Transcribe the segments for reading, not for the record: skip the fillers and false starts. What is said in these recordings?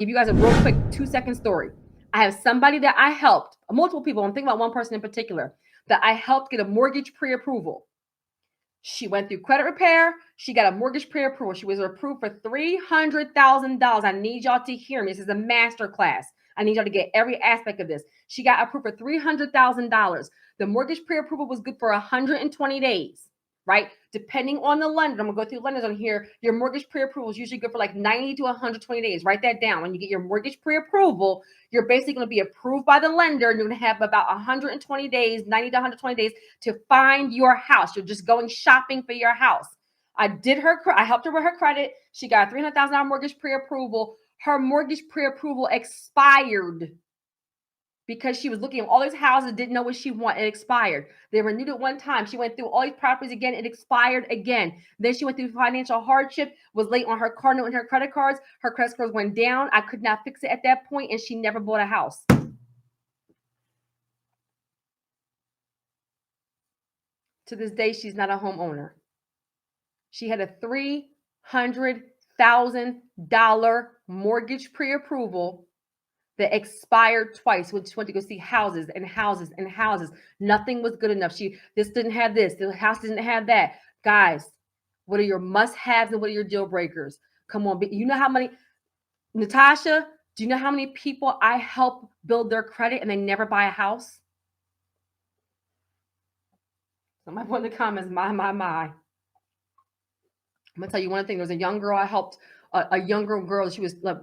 give you guys a real quick 2-second story. I have somebody that I helped, multiple people. I'm thinking about one person in particular that I helped get a mortgage pre-approval. She went through credit repair. She got a mortgage pre-approval. She was approved for $300,000. I need y'all to hear me. This is a masterclass. I need y'all to get every aspect of this. She got approved for $300,000. The mortgage pre-approval was good for 120 days, right? Depending on the lender, I'm gonna go through lenders on here. Your mortgage pre-approval is usually good for like 90 to 120 days. Write that down. When you get your mortgage pre-approval, you're basically gonna be approved by the lender, and you're gonna have about 120 days, 90 to 120 days to find your house. You're just going shopping for your house. I helped her with her credit. She got a $300,000 mortgage pre-approval. Her mortgage pre-approval expired because she was looking at all these houses, didn't know what she wanted. It expired. They renewed it one time. She went through all these properties again. It expired again. Then she went through financial hardship, was late on her car note and her credit cards. Her credit scores went down. I could not fix it at that point, and she never bought a house. To this day, she's not a homeowner. She had a $300,000 mortgage pre-approval that expired twice when she went to go see houses and houses and houses. Nothing was good enough. This didn't have this. The house didn't have that. Guys, what are your must-haves and what are your deal breakers? Come on. You know how many, Natasha, do you know how many people I help build their credit and they never buy a house? Somebody put in the comments, my. I'm gonna tell you one thing. There was a young girl I helped, a younger girl. She was like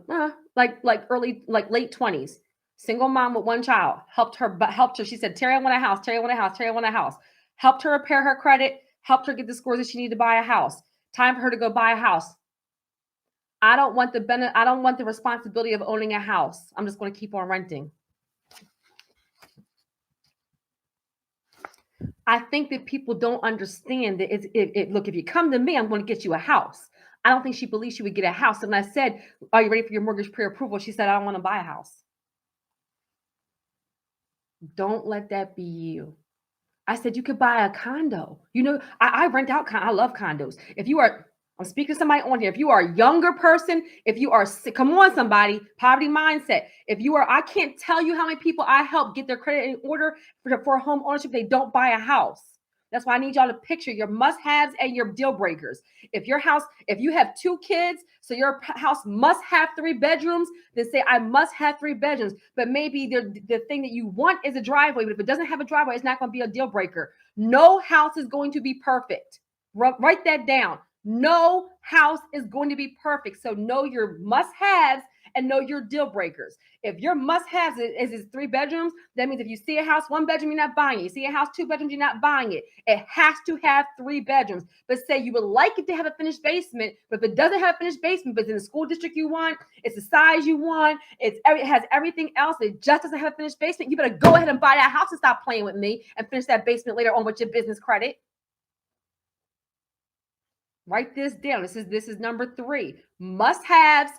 late 20s, single mom with one child. Helped her. She said, "Terri, I want a house. Terri, I want a house. Terri, I want a house." Helped her repair her credit. Helped her get the scores that she needed to buy a house. Time for her to go buy a house. I don't want the responsibility of owning a house. I'm just going to keep on renting. I think that people don't understand that look, if you come to me, I'm going to get you a house. I don't think she believed she would get a house. And when I said, "Are you ready for your mortgage pre-approval?" She said, "I don't want to buy a house." Don't let that be you. I said, you could buy a condo. You know, I rent out. I love condos. I'm speaking to somebody on here. If you are a younger person, if you are sick, come on, somebody, poverty mindset. I can't tell you how many people I help get their credit in order for home ownership. They don't buy a house. That's why I need y'all to picture your must-haves and your deal breakers. If you have 2 kids, so your house must have 3 bedrooms, then say, I must have 3 bedrooms. But maybe the thing that you want is a driveway, but if it doesn't have a driveway, it's not going to be a deal breaker. No house is going to be perfect. Write that down. No house is going to be perfect. So know your must-haves and know your deal breakers. If your must-haves is 3 bedrooms, that means if you see a house 1 bedroom, you're not buying it. You see a house 2 bedrooms, you're not buying it. It has to have 3 bedrooms. But say you would like it to have a finished basement, but if it doesn't have a finished basement, but it's in the school district you want, it's the size you want, it has everything else, it just doesn't have a finished basement, you better go ahead and buy that house and stop playing with me and finish that basement later on with your business credit. Write this down. This is number 3. Must-haves,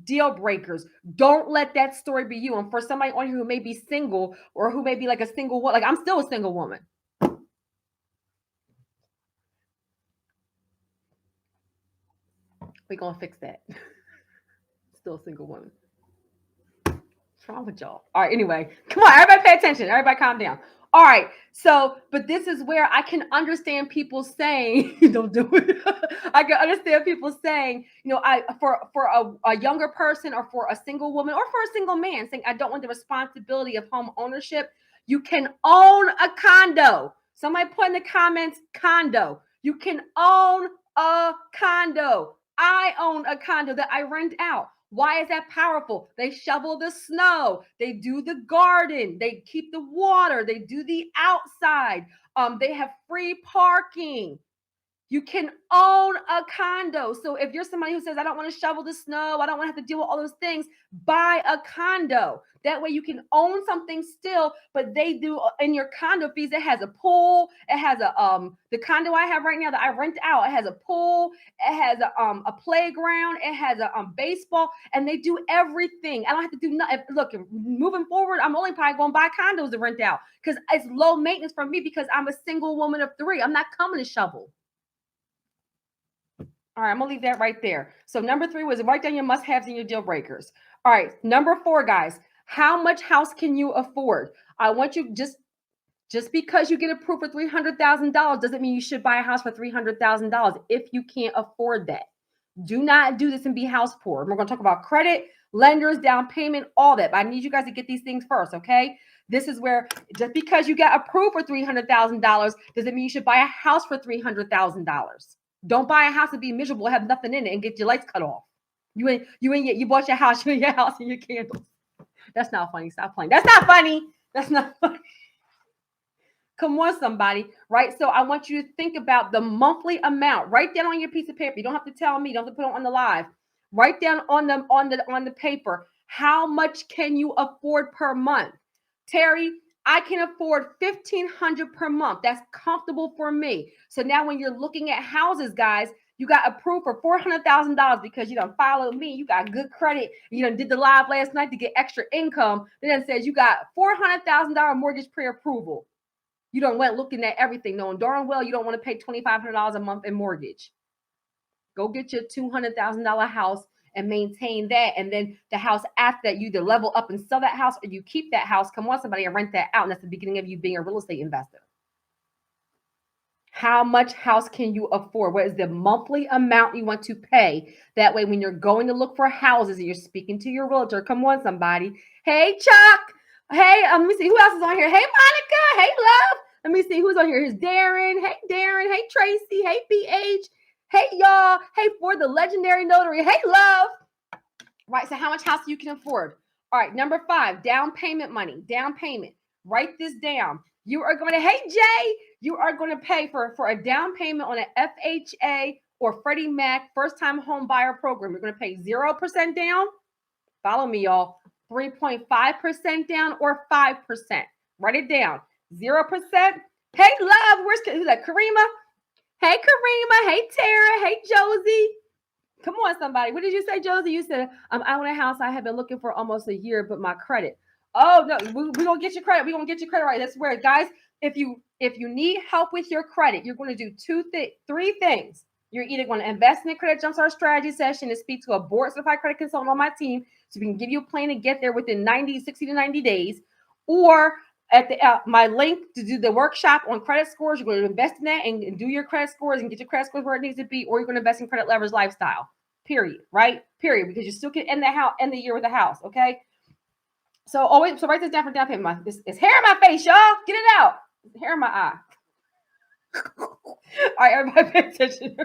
deal breakers. Don't let that story be you. And for somebody on here who may be single or who may be like a single woman, like I'm still a single woman. We're going to fix that. Still a single woman. What's wrong with y'all? All right, anyway, come on, everybody pay attention. Everybody calm down. All right, but this is where I can understand people saying, don't do it. I can understand people saying, for a younger person or for a single woman or for a single man saying, I don't want the responsibility of home ownership. You can own a condo. Somebody put in the comments, condo. You can own a condo. I own a condo that I rent out. Why is that powerful? They shovel the snow. They do the garden. They keep the water. They do the outside. They have free parking. You can own a condo. So if you're somebody who says, I don't want to shovel the snow, I don't want to have to deal with all those things, buy a condo. That way you can own something still, but they do in your condo fees. It has a pool. It has the condo I have right now that I rent out. It has a pool. It has a playground. It has a baseball, and they do everything. I don't have to do nothing. Look, moving forward, I'm only probably going to buy condos to rent out because it's low maintenance for me because I'm a single woman of 3. I'm not coming to shovel. All right, I'm going to leave that right there. So number 3 was write down your must-haves and your deal breakers. All right. Number 4, guys. How much house can you afford? I want you just because you get approved for $300,000 doesn't mean you should buy a house for $300,000 if you can't afford that. Do not do this and be house poor. We're going to talk about credit, lenders, down payment, all that. But I need you guys to get these things first, okay? This is where just because you got approved for $300,000 doesn't mean you should buy a house for $300,000. Don't buy a house and be miserable, have nothing in it, and get your lights cut off. You bought your house, you in your house and your candles. That's not funny. Stop playing. That's not funny. That's not funny. Come on, somebody, right? So I want you to think about the monthly amount. Write down on your piece of paper. You don't have to tell me. You don't have to put it on the live. Write down on the paper. How much can you afford per month? Terry, I can afford $1,500 per month. That's comfortable for me. So now when you're looking at houses, guys, you got approved for $400,000 because you done followed me. You got good credit. You done did the live last night to get extra income. Then it says you got $400,000 mortgage pre-approval. You don't went looking at everything, knowing darn well you don't want to pay $2,500 a month in mortgage. Go get your $200,000 house and maintain that. And then the house after that, you either level up and sell that house or you keep that house. Come on, somebody, and rent that out. And that's the beginning of you being a real estate investor. How much house can you afford? What is the monthly amount you want to pay? That way, when you're going to look for houses and you're speaking to your realtor, come on, somebody. Hey, Chuck. Hey, let me see who else is on here. Hey, Monica. Hey, love. Let me see who's on here. Here's Darren. Hey, Darren. Hey, Tracy. Hey, BH. Hey, y'all. Hey, for the legendary notary. Hey, love. Right. So how much house you can afford? All right. Number 5, down payment money. Down payment. Write this down. You are going to, hey, Jay, you are going to pay for a down payment on an FHA or Freddie Mac first-time home buyer program. You're going to pay 0% down. Follow me, y'all. 3.5% down or 5%. Write it down. 0%. Hey, love. Who's that? Karima. Hey, Karima. Hey, Tara. Hey, Josie. Come on, somebody. What did you say, Josie? You said, I own a house I have been looking for almost a year, but my credit. Oh, no, we're going to get your credit. We're going to get your credit right. That's where, guys, if you need help with your credit, you're going to do 3 things. You're either going to invest in a credit jumpstart strategy session and speak to a board certified credit consultant on my team so we can give you a plan to get there within 60 to 90 days, or at my link to do the workshop on credit scores, you're going to invest in that and do your credit scores and get your credit scores where it needs to be, or you're going to invest in credit leverage lifestyle. Period. Right? Period. Because you still can end the year with a house. Okay. So write this down for down payment. It's hair in my face, y'all. Get it out. Hair in my eye. All right, everybody pay attention.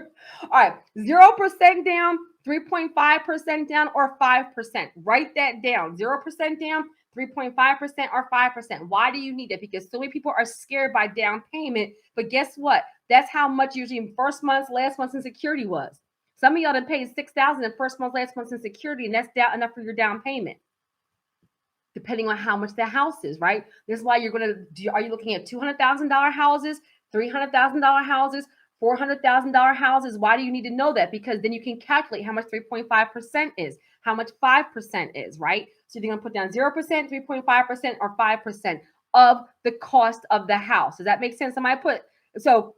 All right, 0% down, 3.5% down, or 5%. Write that down. 0% down, 3.5%, or 5%. Why do you need it? Because so many people are scared by down payment. But guess what? That's how much usually first month's, last month's insecurity was. Some of y'all done paid $6,000 in first month, last month's insecurity, and that's enough for your down payment. Depending on how much the house is, right? This is why are you looking at $200,000 houses, $300,000 houses, $400,000 houses? Why do you need to know that? Because then you can calculate how much 3.5% is, how much 5% is, right? So you're going to put down 0%, 3.5%, or 5% of the cost of the house. Does that make sense? So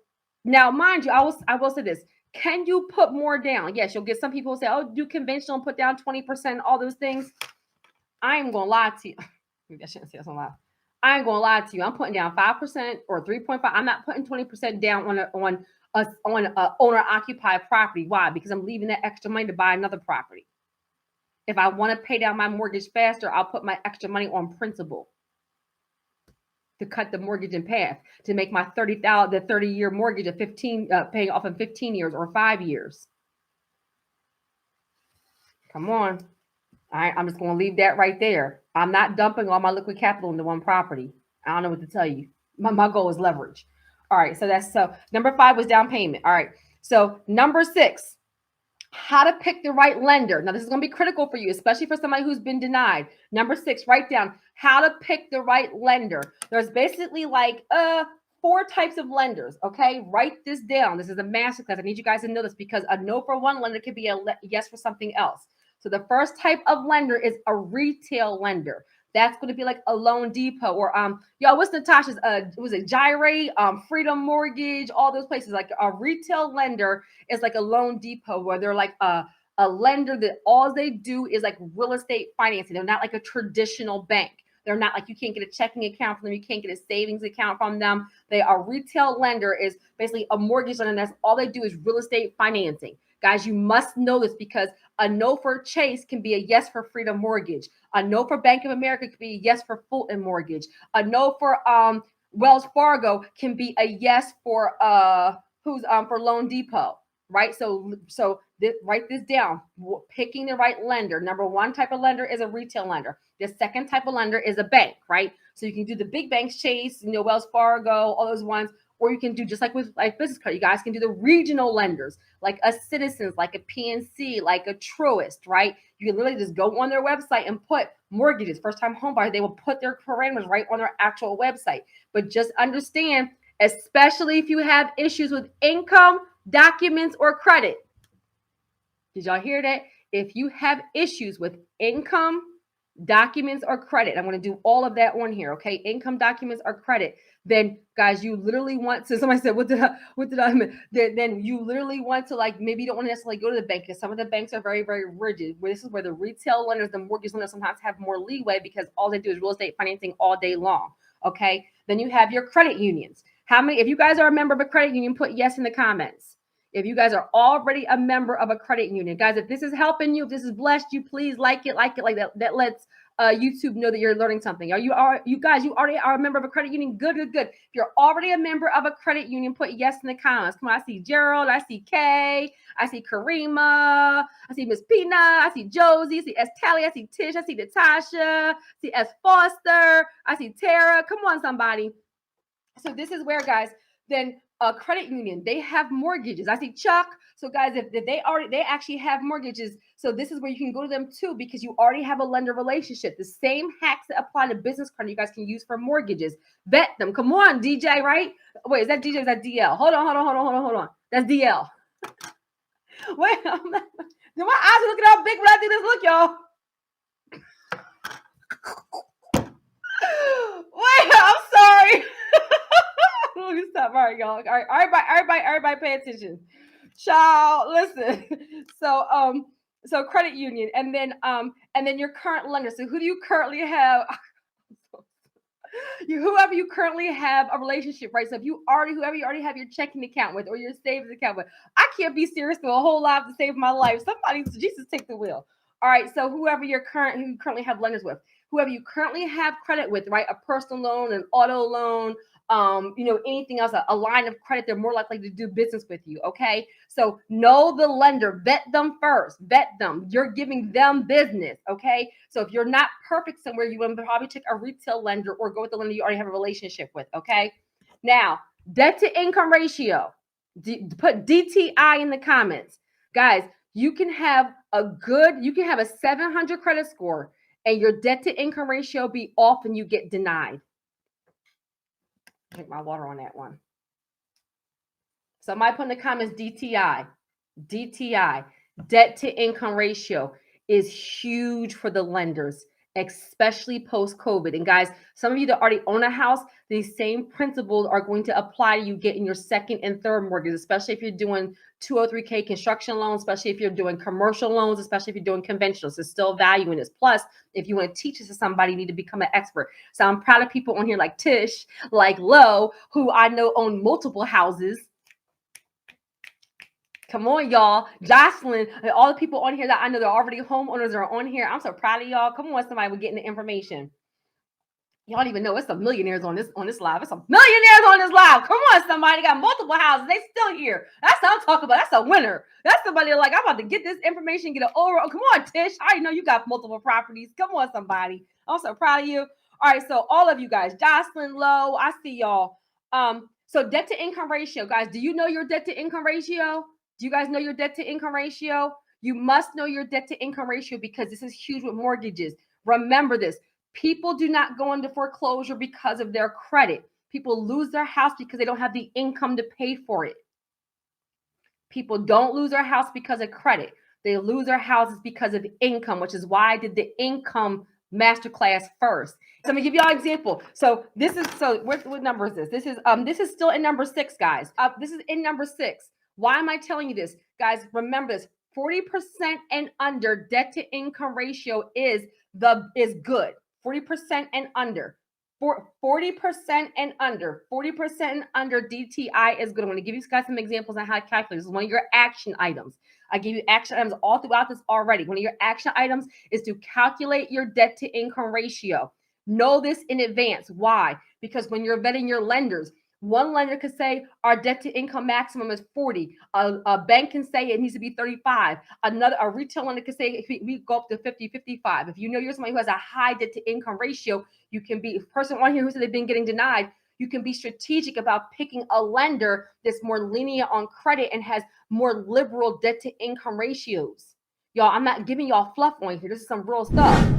now, mind you, I will say this. Can you put more down? Yes, you'll get some people who say, oh, do conventional and put down 20%, all those things. I ain't going to lie to you. Maybe I shouldn't say that's on live. I ain't going to lie to you. I'm putting down 5% or 3.5. I'm not putting 20% down on a owner occupied property. Why? Because I'm leaving that extra money to buy another property. If I want to pay down my mortgage faster, I'll put my extra money on principal to cut the mortgage in half, to make my 30-year mortgage a 15 paying off in 15 years or 5 years. Come on. All right, I'm just going to leave that right there. I'm not dumping all my liquid capital into one property. I don't know what to tell you. My goal is leverage. All right, so number 5 was down payment. All right, so number 6, how to pick the right lender. Now, this is going to be critical for you, especially for somebody who's been denied. Number 6, write down how to pick the right lender. There's basically like 4 types of lenders, okay? Write this down. This is a masterclass. I need you guys to know this because a no for one lender could be a yes for something else. So the first type of lender is a retail lender. That's going to be like a Loan Depot or y'all, what's Natasha's was it Gyrate, Freedom Mortgage, all those places. Like a retail lender is like a Loan Depot where they're like a lender that all they do is like real estate financing. They're not like a traditional bank. They're not like, you can't get a checking account from them. You can't get a savings account from them. They are retail lender, is basically a mortgage lender. And that's all they do is real estate financing. Guys, you must know this, because a no for Chase can be a yes for Freedom Mortgage. A no for Bank of America can be a yes for Fulton Mortgage. A no for Wells Fargo can be a yes for for Loan Depot, right? So write this down. Picking the right lender. Number one type of lender is a retail lender. The second type of lender is a bank, right? So you can do the big banks, Chase, Wells Fargo, all those ones. Or you can do, just like with like business credit, you guys can do the regional lenders, like a Citizens, like a PNC, like a Truist, right? You can literally just go on their website and put mortgages, first-time home buyer. They will put their parameters right on their actual website. But just understand, especially if you have issues with income, documents, or credit. Did y'all hear that? If you have issues with income, documents, or credit, I'm going to do all of that on here, okay? Income, documents, or credit. Then, guys, you literally want to, somebody said, what did I mean? Then you literally want to, like, maybe you don't want to necessarily go to the bank, because some of the banks are very, very rigid. This is where the retail lenders, the mortgage lenders sometimes have more leeway, because all they do is real estate financing all day long, okay? Then you have your credit unions. How many, if you guys are a member of a credit union, put yes in the comments. If you guys are already a member of a credit union, guys, if this is helping you, if this has blessed you, please like it like that. That lets YouTube know that you're learning something. You already are a member of a credit union? Good. If you're already a member of a credit union, put yes in the comments. Come on, I see Gerald, I see Kay, I see Karima, I see Miss Pina, I see Josie, I see S. Tally, I see Tish, I see Natasha, I see S. Foster, I see Tara. Come on, somebody. So this is where, guys, then a credit union, they have mortgages. I see Chuck. So guys, if they actually have mortgages, so this is where you can go to them too, because you already have a lender relationship. The same hacks that apply to business credit, you guys can use for mortgages. Vet them. Come on, DJ, right? Wait, is that DJ? Is that DL? Hold on. That's DL. Wait, my eyes are looking how big when I do this. Look, y'all. Wait, I'm sorry. Let me stop. All right, y'all. All right, everybody pay attention. Child, listen. So credit union, and then your current lender. So who do you currently have? Whoever you currently have a relationship, right? So if whoever you already have your checking account with or your savings account with, I can't be serious for a whole lot to save my life. Somebody, Jesus, take the wheel. All right. So who you currently have lenders with, whoever you currently have credit with, right? A personal loan, an auto loan, anything else, a line of credit, they're more likely to do business with you. Okay. So know the lender, vet them first, vet them. You're giving them business. Okay. So if you're not perfect somewhere, you want to probably check a retail lender or go with the lender you already have a relationship with. Okay. Now, debt to income ratio, put DTI in the comments. Guys, you can have a 700 credit score and your debt to income ratio be off and you get denied. Drink my water on that one. Somebody put in the comments DTI. Debt to income ratio is huge for the lenders, especially post-COVID. And guys, some of you that already own a house, these same principles are going to apply to you getting your second and third mortgage, especially if you're doing 203K construction loans, especially if you're doing commercial loans, especially if you're doing conventional. So still value in this. Plus, if you want to teach this to somebody, you need to become an expert. So I'm proud of people on here like Tish, like Lo, who I know own multiple houses. Come on, y'all. Jocelyn, and all the people on here that I know that are already homeowners are on here. I'm so proud of y'all. Come on, somebody, we're getting the information. Y'all don't even know it's some millionaires on this live. It's some millionaires on this live. Come on, somebody got multiple houses. They still here. That's what I'm talking about. That's a winner. That's somebody like, I'm about to get this information, get it over. Oh, come on, Tish. I know you got multiple properties. Come on, somebody. I'm so proud of you. All right, so all of you guys, Jocelyn, Lowe, I see y'all. So debt to income ratio, guys. Do you know your debt to income ratio? Do you guys know your debt to income ratio? You must know your debt to income ratio because this is huge with mortgages. Remember this. People do not go into foreclosure because of their credit. People lose their house because they don't have the income to pay for it. People don't lose their house because of credit. They lose their houses because of income, which is why I did the income masterclass first. So I'm gonna give y'all an example. What number is this? This is still in number 6, guys. This is in number 6. Why am I telling you this? Guys, remember this. 40% and under debt to income ratio is good. 40% and under. 40% and under. 40% and under DTI is good. I'm going to give you guys some examples on how to calculate. This is one of your action items. I give you action items all throughout this already. One of your action items is to calculate your debt to income ratio. Know this in advance. Why? Because when you're vetting your lenders, one lender could say our debt to income maximum is 40. A bank can say it needs to be 35. A retail lender could say we go up to 50, 55. If you know you're somebody who has a high debt to income ratio, you can be a person on here who said they've been getting denied. You can be strategic about picking a lender that's more lenient on credit and has more liberal debt to income ratios. Y'all, I'm not giving y'all fluff on here. This is some real stuff.